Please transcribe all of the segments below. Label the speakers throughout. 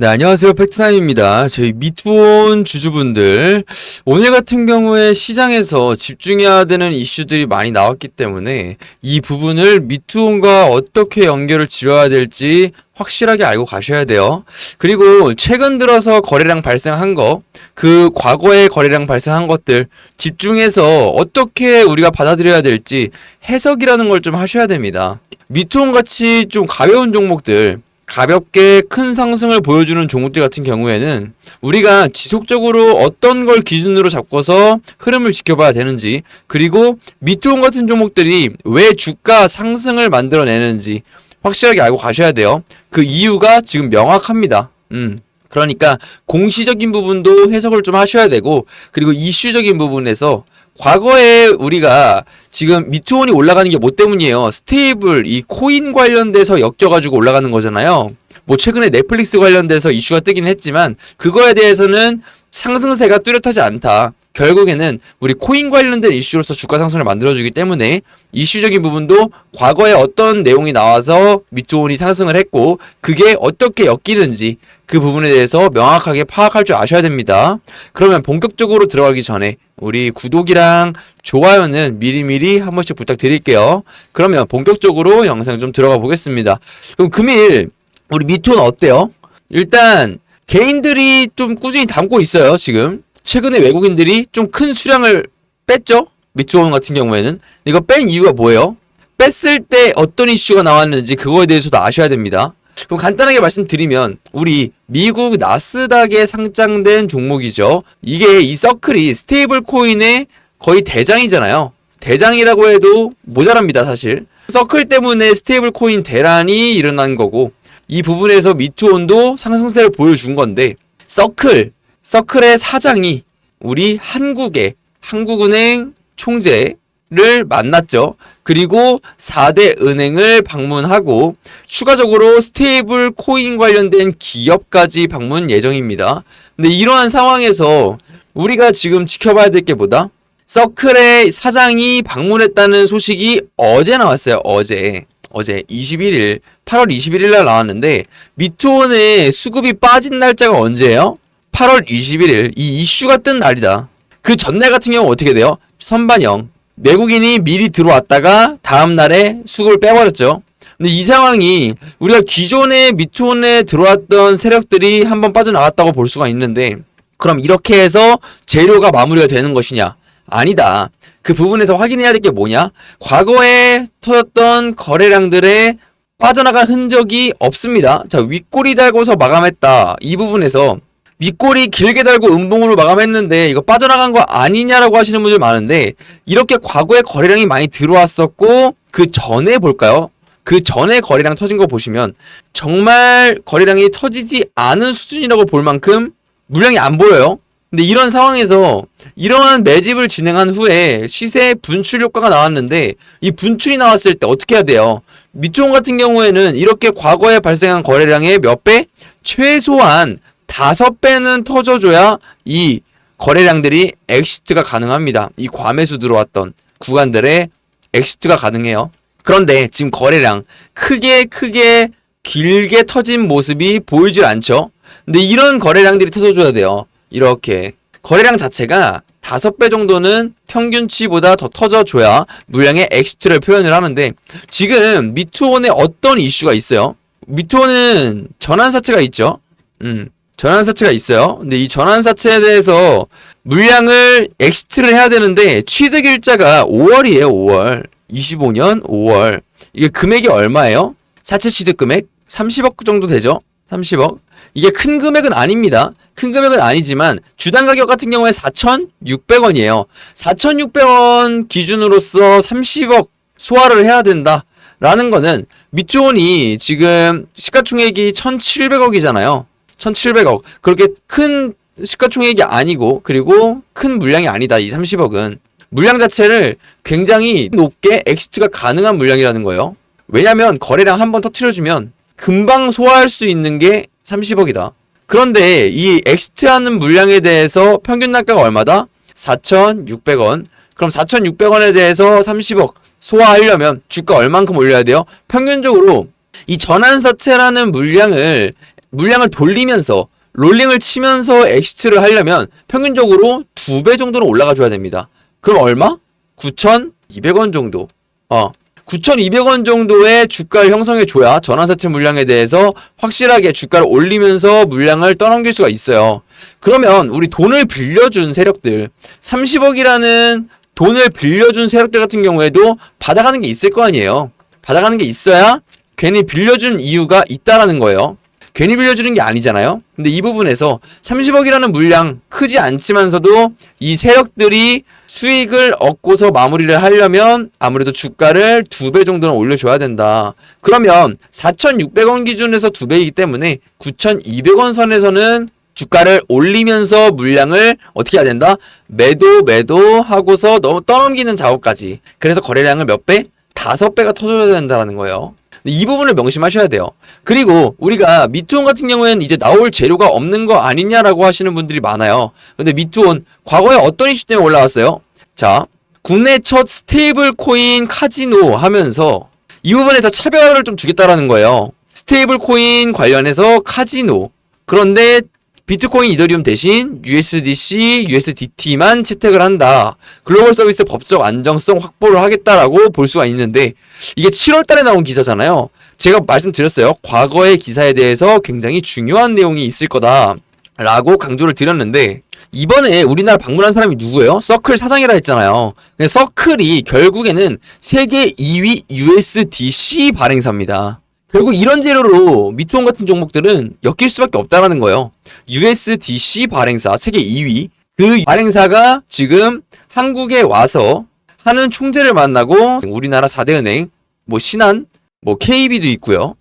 Speaker 1: 네, 안녕하세요. 팩트타임입니다. 저희 미투온 주주분들, 오늘 같은 경우에 시장에서 집중해야 되는 이슈들이 많이 나왔기 때문에 이 부분을 미투온과 어떻게 연결을 지어야 될지 확실하게 알고 가셔야 돼요. 그리고 최근 들어서 거래량 발생한 거, 그 과거에 거래량 발생한 것들 집중해서 어떻게 우리가 받아들여야 될지 해석이라는 걸 좀 하셔야 됩니다. 미투온 같이 좀 가벼운 종목들, 가볍게 큰 상승을 보여주는 종목들 같은 경우에는 우리가 지속적으로 어떤 걸 기준으로 잡고서 흐름을 지켜봐야 되는지, 그리고 미투온 같은 종목들이 왜 주가 상승을 만들어내는지 확실하게 알고 가셔야 돼요. 그 이유가 지금 명확합니다. 그러니까 공시적인 부분도 해석을 좀 하셔야 되고, 그리고 이슈적인 부분에서 과거에 우리가 지금 미투온이 올라가는 게 뭐 때문이에요? 스테이블, 이 코인 관련돼서 엮여가지고 올라가는 거잖아요. 뭐 최근에 넷플릭스 관련돼서 이슈가 뜨긴 했지만 그거에 대해서는 상승세가 뚜렷하지 않다. 결국에는 우리 코인 관련된 이슈로서 주가 상승을 만들어주기 때문에 이슈적인 부분도 과거에 어떤 내용이 나와서 미투온이 상승을 했고 그게 어떻게 엮이는지 그 부분에 대해서 명확하게 파악할 줄 아셔야 됩니다. 그러면 본격적으로 들어가기 전에 우리 구독이랑 좋아요는 미리미리 한 번씩 부탁드릴게요. 그러면 본격적으로 영상 좀 들어가 보겠습니다. 그럼 금일 우리 미투온 어때요? 일단 개인들이 좀 꾸준히 담고 있어요. 지금 최근에 외국인들이 좀 큰 수량을 뺐죠. 미투온 같은 경우에는. 이거 뺀 이유가 뭐예요? 뺐을 때 어떤 이슈가 나왔는지 그거에 대해서도 아셔야 됩니다. 그럼 간단하게 말씀드리면 우리 미국 나스닥에 상장된 종목이죠. 이게 이 서클이 스테이블 코인의 거의 대장이잖아요. 대장이라고 해도 모자랍니다, 사실. 서클 때문에 스테이블 코인 대란이 일어난 거고, 이 부분에서 미투온도 상승세를 보여준 건데, 서클의 사장이 우리 한국은행 총재를 만났죠. 그리고 4대 은행을 방문하고 추가적으로 스테이블 코인 관련된 기업까지 방문 예정입니다. 근데 이러한 상황에서 우리가 지금 지켜봐야 될 게 뭐다? 서클의 사장이 방문했다는 소식이 어제 나왔어요. 어제 21일, 8월 21일 날 나왔는데 미투온의 수급이 빠진 날짜가 언제예요? 8월 21일, 이 이슈가 뜬 날이다. 그 전날 같은 경우 어떻게 돼요? 선반영. 외국인이 미리 들어왔다가 다음날에 수급을 빼버렸죠. 근데 이 상황이 우리가 기존에 미투온에 들어왔던 세력들이 한번 빠져나갔다고 볼 수가 있는데, 그럼 이렇게 해서 재료가 마무리가 되는 것이냐? 아니다. 그 부분에서 확인해야 될 게 뭐냐? 과거에 터졌던 거래량들의 빠져나간 흔적이 없습니다. 자, 윗꼬리 달고서 마감했다. 이 부분에서 윗꼬리 길게 달고 음봉으로 마감했는데 이거 빠져나간 거 아니냐라고 하시는 분들 많은데, 이렇게 과거에 거래량이 많이 들어왔었고 그 전에 볼까요? 그 전에 거래량 터진 거 보시면 정말 거래량이 터지지 않은 수준이라고 볼 만큼 물량이 안 보여요. 근데 이런 상황에서 이러한 매집을 진행한 후에 시세 분출 효과가 나왔는데, 이 분출이 나왔을 때 어떻게 해야 돼요? 미투온 같은 경우에는 이렇게 과거에 발생한 거래량의 몇 배? 최소한 5배는 터져줘야 이 거래량들이 엑시트가 가능합니다. 이 과매수 들어왔던 구간들의 엑시트가 가능해요. 그런데 지금 거래량 크게 길게 터진 모습이 보이질 않죠. 근데 이런 거래량들이 터져줘야 돼요. 이렇게 거래량 자체가 5배 정도는 평균치보다 더 터져줘야 물량의 엑시트를 표현을 하는데, 지금 미투온에 어떤 이슈가 있어요? 미투온은 전환사채가 있죠. 전환사채가 있어요. 근데 이 전환사채에 대해서 물량을 엑시트를 해야 되는데 취득일자가 5월이에요. 5월. 25년 5월. 이게 금액이 얼마예요? 사채 취득 금액 30억 정도 되죠. 30억. 이게 큰 금액은 아닙니다. 큰 금액은 아니지만 주당 가격 같은 경우에 4,600원이에요. 4,600원 기준으로서 30억 소화를 해야 된다라는 거는, 미투온이 지금 시가총액이 1,700억이잖아요. 1,700억. 그렇게 큰 시가총액이 아니고, 그리고 큰 물량이 아니다. 이 30억은. 물량 자체를 굉장히 높게 엑시트가 가능한 물량이라는 거예요. 왜냐면 거래량 한번 터트려주면 금방 소화할 수 있는 게 30억이다. 그런데 이 엑시트하는 물량에 대해서 평균 단가가 얼마다? 4,600원. 그럼 4,600원에 대해서 30억 소화하려면 주가 얼만큼 올려야 돼요? 평균적으로 이 전환사채라는 물량을 물량을 돌리면서 롤링을 치면서 엑시트를 하려면 평균적으로 2배 정도는 올라가줘야 됩니다. 그럼 얼마? 9,200원 정도. 9,200원 정도의 주가를 형성해줘야 전환사채 물량에 대해서 확실하게 주가를 올리면서 물량을 떠넘길 수가 있어요. 그러면 우리 돈을 빌려준 세력들, 30억이라는 돈을 빌려준 세력들 같은 경우에도 받아가는 게 있을 거 아니에요. 받아가는 게 있어야 괜히 빌려준 이유가 있다라는 거예요. 괜히 빌려주는 게 아니잖아요. 근데 이 부분에서 30억이라는 물량 크지 않지만서도 이 세력들이 수익을 얻고서 마무리를 하려면 아무래도 주가를 2배 정도는 올려줘야 된다. 그러면 4,600원 기준에서 2배이기 때문에 9,200원 선에서는 주가를 올리면서 물량을 어떻게 해야 된다? 매도 하고서 너무 떠넘기는 작업까지. 그래서 거래량을 몇 배? 5배가 터져야 된다는 거예요. 이 부분을 명심하셔야 돼요. 그리고 우리가 미투온 같은 경우에는 이제 나올 재료가 없는 거 아니냐라고 하시는 분들이 많아요. 근데 미투온 과거에 어떤 이슈 때문에 올라왔어요? 자, 국내 첫 스테이블 코인 카지노 하면서 이 부분에서 차별화를 좀 주겠다라는 거예요. 스테이블 코인 관련해서 카지노. 그런데 비트코인, 이더리움 대신 USDC, USDT만 채택을 한다. 글로벌 서비스 법적 안정성 확보를 하겠다라고 볼 수가 있는데 이게 7월 달에 나온 기사잖아요. 제가 말씀드렸어요. 과거의 기사에 대해서 굉장히 중요한 내용이 있을 거다라고 강조를 드렸는데 이번에 우리나라 방문한 사람이 누구예요? 서클 사장이라 했잖아요. 근데 서클이 결국에는 세계 2위 USDC 발행사입니다. 결국 이런 재료로 미투온 같은 종목들은 엮일 수밖에 없다라는 거예요. USDC 발행사 세계 2위 그 발행사가 지금 한국에 와서 하는 총재를 만나고 우리나라 4대 은행 뭐 신한 뭐 KB도 있고요.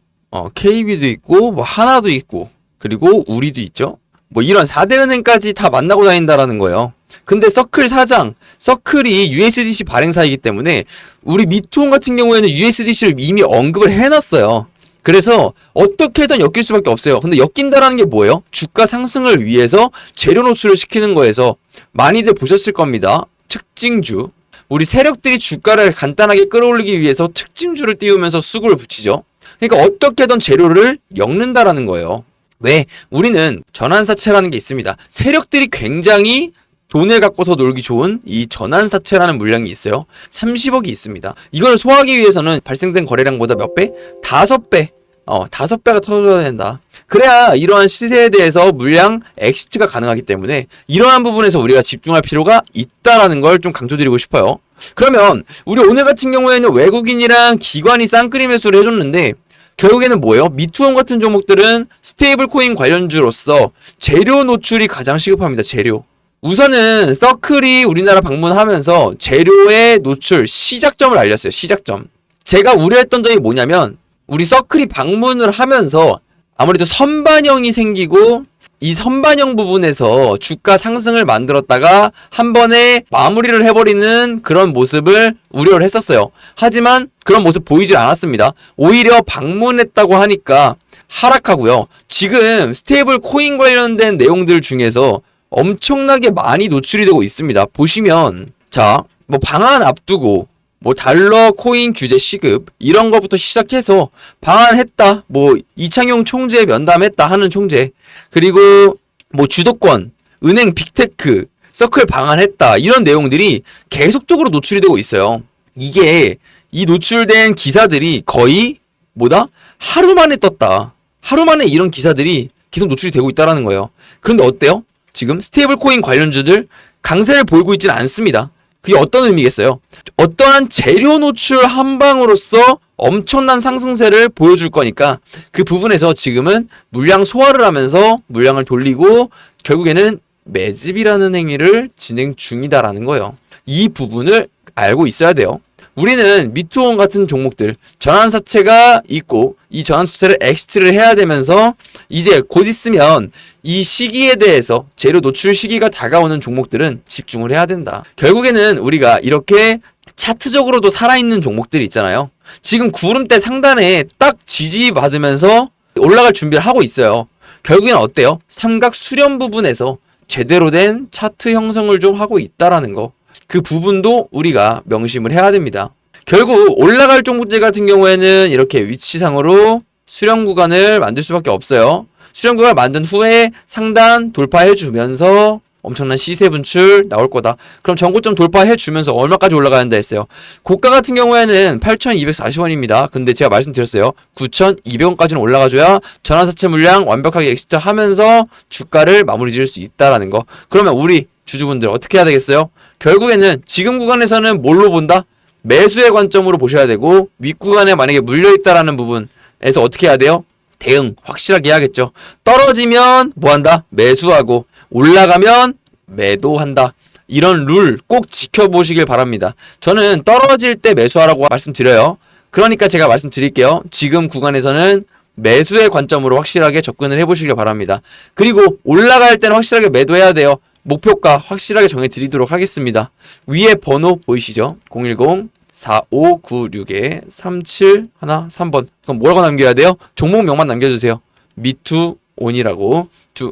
Speaker 1: KB도 있고 뭐 하나도 있고 그리고 우리도 있죠. 뭐 이런 4대 은행까지 다 만나고 다닌다라는 거예요. 근데 서클 사장, 서클이 USDC 발행사이기 때문에 우리 미투온 같은 경우에는 USDC를 이미 언급을 해놨어요. 그래서 어떻게든 엮일 수밖에 없어요. 근데 엮인다라는 게 뭐예요? 주가 상승을 위해서 재료 노출을 시키는 거에서 많이들 보셨을 겁니다. 특징주. 우리 세력들이 주가를 간단하게 끌어올리기 위해서 특징주를 띄우면서 수급을 붙이죠. 그러니까 어떻게든 재료를 엮는다라는 거예요. 왜? 우리는 전환사채라는 게 있습니다. 세력들이 굉장히 돈을 갖고서 놀기 좋은 이 전환사채라는 물량이 있어요. 30억이 있습니다. 이걸 소화하기 위해서는 발생된 거래량보다 몇 배? 5배. 5배가 터져야 된다. 그래야 이러한 시세에 대해서 물량 엑시트가 가능하기 때문에 이러한 부분에서 우리가 집중할 필요가 있다라는 걸 좀 강조드리고 싶어요. 그러면 우리 오늘 같은 경우에는 외국인이랑 기관이 쌍끌이 매수를 해줬는데 결국에는 뭐예요? 미투온 같은 종목들은 스테이블 코인 관련주로서 재료 노출이 가장 시급합니다. 재료. 우선은 서클이 우리나라 방문하면서 재료의 노출 시작점을 알렸어요. 시작점. 제가 우려했던 점이 뭐냐면 우리 서클이 방문을 하면서 아무래도 선반영이 생기고 이 선반영 부분에서 주가 상승을 만들었다가 한 번에 마무리를 해버리는 그런 모습을 우려를 했었어요. 하지만 그런 모습 보이질 않았습니다. 오히려 방문했다고 하니까 하락하고요. 지금 스테이블 코인 관련된 내용들 중에서 엄청나게 많이 노출이 되고 있습니다. 보시면 자, 뭐 방한 앞두고 뭐 달러 코인 규제 시급 이런 거부터 시작해서 방한했다. 뭐 이창용 총재 면담했다 하는 총재. 그리고 뭐 주도권, 은행 빅테크, 서클 방한했다. 이런 내용들이 계속적으로 노출이 되고 있어요. 이게 이 노출된 기사들이 거의 뭐다? 하루 만에 떴다. 하루 만에 이런 기사들이 계속 노출이 되고 있다라는 거예요. 그런데 어때요? 지금 스테이블 코인 관련주들 강세를 보이고 있지는 않습니다. 그게 어떤 의미겠어요? 어떠한 재료 노출 한 방으로써 엄청난 상승세를 보여줄 거니까 그 부분에서 지금은 물량 소화를 하면서 물량을 돌리고 결국에는 매집이라는 행위를 진행 중이다라는 거예요. 이 부분을 알고 있어야 돼요. 우리는 미투온 같은 종목들 전환사채가 있고 이 전환사채를 엑시트를 해야 되면서 이제 곧 있으면 이 시기에 대해서 재료 노출 시기가 다가오는 종목들은 집중을 해야 된다. 결국에는 우리가 이렇게 차트적으로도 살아있는 종목들이 있잖아요. 지금 구름대 상단에 딱 지지받으면서 올라갈 준비를 하고 있어요. 결국엔 어때요? 삼각 수렴 부분에서 제대로 된 차트 형성을 좀 하고 있다라는 거. 그 부분도 우리가 명심을 해야 됩니다. 결국 올라갈 종목들 같은 경우에는 이렇게 위치상으로 수렴 구간을 만들 수밖에 없어요. 수렴 구간을 만든 후에 상단 돌파해주면서 엄청난 시세 분출 나올 거다. 그럼 전고점 돌파해주면서 얼마까지 올라가야 한다 했어요? 고가 같은 경우에는 8,240원입니다. 근데 제가 말씀드렸어요. 9,200원까지는 올라가줘야 전환사채 물량 완벽하게 엑시트 하면서 주가를 마무리 지을 수 있다라는 거. 그러면 우리 주주분들 어떻게 해야 되겠어요? 결국에는 지금 구간에서는 뭘로 본다? 매수의 관점으로 보셔야 되고, 윗구간에 만약에 물려있다라는 부분에서 어떻게 해야 돼요? 대응 확실하게 해야겠죠. 떨어지면 뭐한다? 매수하고, 올라가면 매도한다. 이런 룰 꼭 지켜보시길 바랍니다. 저는 떨어질 때 매수하라고 말씀드려요. 그러니까 제가 말씀드릴게요. 지금 구간에서는 매수의 관점으로 확실하게 접근을 해보시길 바랍니다. 그리고 올라갈 때는 확실하게 매도해야 돼요. 목표가 확실하게 정해드리도록 하겠습니다. 위에 번호 보이시죠? 010-4596-3713번. 그럼 뭐라고 남겨야 돼요? 종목명만 남겨주세요. 미투온이라고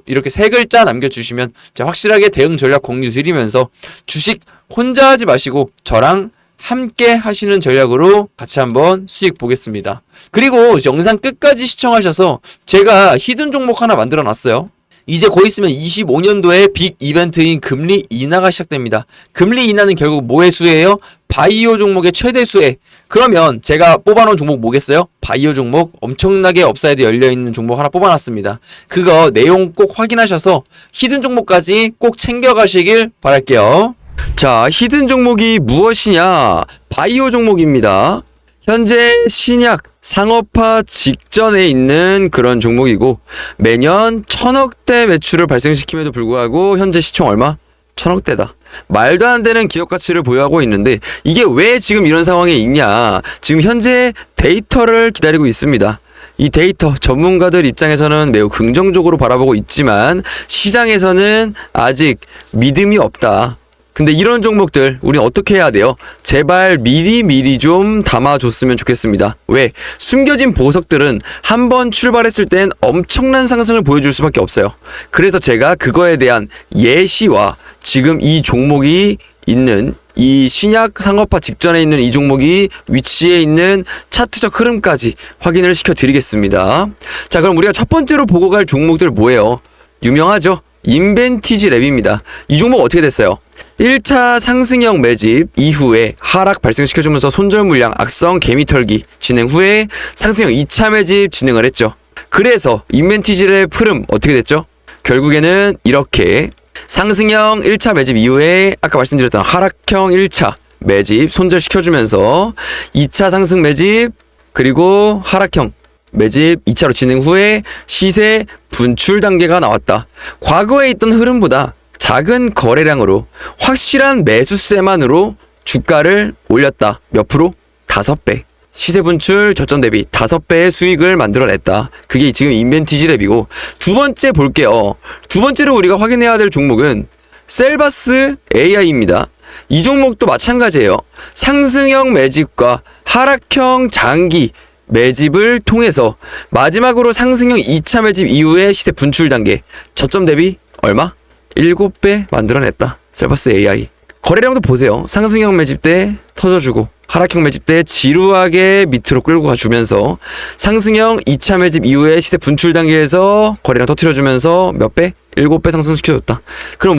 Speaker 1: 이렇게 세 글자 남겨주시면 제가 확실하게 대응 전략 공유 드리면서 주식 혼자 하지 마시고 저랑 함께 하시는 전략으로 같이 한번 수익 보겠습니다. 그리고 영상 끝까지 시청하셔서 제가 히든 종목 하나 만들어 놨어요. 이제 곧 있으면 25년도에 빅 이벤트인 금리 인하가 시작됩니다. 금리 인하는 결국 뭐의 수혜예요? 바이오 종목의 최대 수혜. 그러면 제가 뽑아놓은 종목 뭐겠어요? 바이오 종목 엄청나게 업사이드 열려있는 종목 하나 뽑아놨습니다. 그거 내용 꼭 확인하셔서 히든 종목까지 꼭 챙겨가시길 바랄게요. 자, 히든 종목이 무엇이냐? 바이오 종목입니다. 현재 신약 상업화 직전에 있는 그런 종목이고, 매년 1,000억대 매출을 발생시킴에도 불구하고 현재 시총 얼마? 1,000억대다. 말도 안 되는 기업 가치를 보유하고 있는데 이게 왜 지금 이런 상황에 있냐? 지금 현재 데이터를 기다리고 있습니다. 이 데이터 전문가들 입장에서는 매우 긍정적으로 바라보고 있지만 시장에서는 아직 믿음이 없다. 근데 이런 종목들 우린 어떻게 해야 돼요? 제발 미리 좀 담아줬으면 좋겠습니다. 왜? 숨겨진 보석들은 한번 출발했을 땐 엄청난 상승을 보여줄 수밖에 없어요. 그래서 제가 그거에 대한 예시와 지금 이 종목이 있는 이 신약 상업화 직전에 있는 이 종목이 위치에 있는 차트적 흐름까지 확인을 시켜드리겠습니다. 자, 그럼 우리가 첫 번째로 보고 갈 종목들 뭐예요? 유명하죠? 인벤티지 랩입니다. 이 종목 어떻게 됐어요? 1차 상승형 매집 이후에 하락 발생시켜주면서 손절 물량 악성 개미 털기 진행 후에 상승형 2차 매집 진행을 했죠. 그래서 인벤티지랩 흐름 어떻게 됐죠? 결국에는 이렇게 상승형 1차 매집 이후에 아까 말씀드렸던 하락형 1차 매집 손절시켜주면서 2차 상승 매집 그리고 하락형 매집 2차로 진행 후에 시세 분출 단계가 나왔다. 과거에 있던 흐름보다 작은 거래량으로 확실한 매수세만으로 주가를 올렸다. 몇 프로? 5배. 시세 분출 저점 대비 5배의 수익을 만들어냈다. 그게 지금 인벤티지 랩이고, 두 번째 볼게요. 두 번째로 우리가 확인해야 될 종목은 셀바스 AI입니다. 이 종목도 마찬가지예요. 상승형 매집과 하락형 장기 매집을 통해서 마지막으로 상승형 2차 매집 이후에 시세 분출 단계 저점 대비 얼마? 7배 만들어냈다. 셀바스 AI. 거래량도 보세요. 상승형 매집 때 터져주고 하락형 매집 때 지루하게 밑으로 끌고 가주면서 상승형 2차 매집 이후에 시세 분출 단계에서 거래량 터트려주면서 몇 배? 7배 상승시켜줬다. 그럼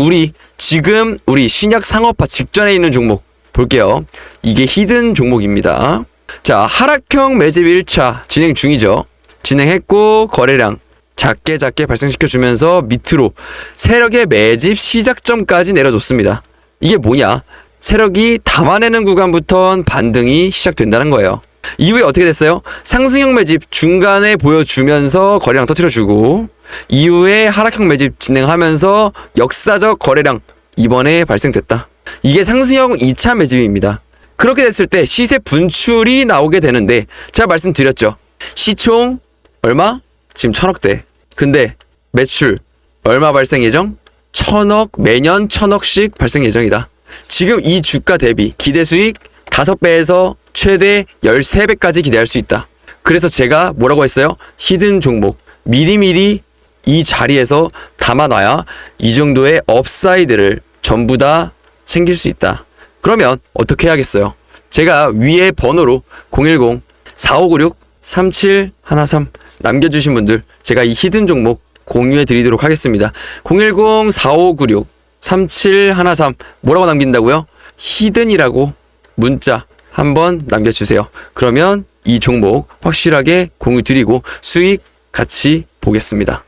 Speaker 1: 지금 우리 신약 상업화 직전에 있는 종목 볼게요. 이게 히든 종목입니다. 자, 하락형 매집 1차 진행 중이죠. 진행했고 거래량 작게 발생시켜주면서 밑으로 세력의 매집 시작점까지 내려줬습니다. 이게 뭐냐? 세력이 담아내는 구간부터 반등이 시작된다는 거예요. 이후에 어떻게 됐어요? 상승형 매집 중간에 보여주면서 거래량 터트려주고, 이후에 하락형 매집 진행하면서 역사적 거래량 이번에 발생됐다. 이게 상승형 2차 매집입니다. 그렇게 됐을 때 시세 분출이 나오게 되는데, 제가 말씀드렸죠. 시총 얼마? 지금 1,000억대. 근데 매출 얼마 발생 예정? 1,000억, 매년 1,000억씩 발생 예정이다. 지금 이 주가 대비 기대 수익 5배에서 최대 13배까지 기대할 수 있다. 그래서 제가 뭐라고 했어요? 히든 종목 미리미리 이 자리에서 담아놔야 이 정도의 업사이드를 전부 다 챙길 수 있다. 그러면 어떻게 해야겠어요? 제가 위에 번호로 010-4596-3713 남겨주신 분들 제가 이 히든 종목 공유해 드리도록 하겠습니다. 010-4596-3713 뭐라고 남긴다고요? 히든이라고 문자 한번 남겨주세요. 그러면 이 종목 확실하게 공유 드리고 수익 같이 보겠습니다.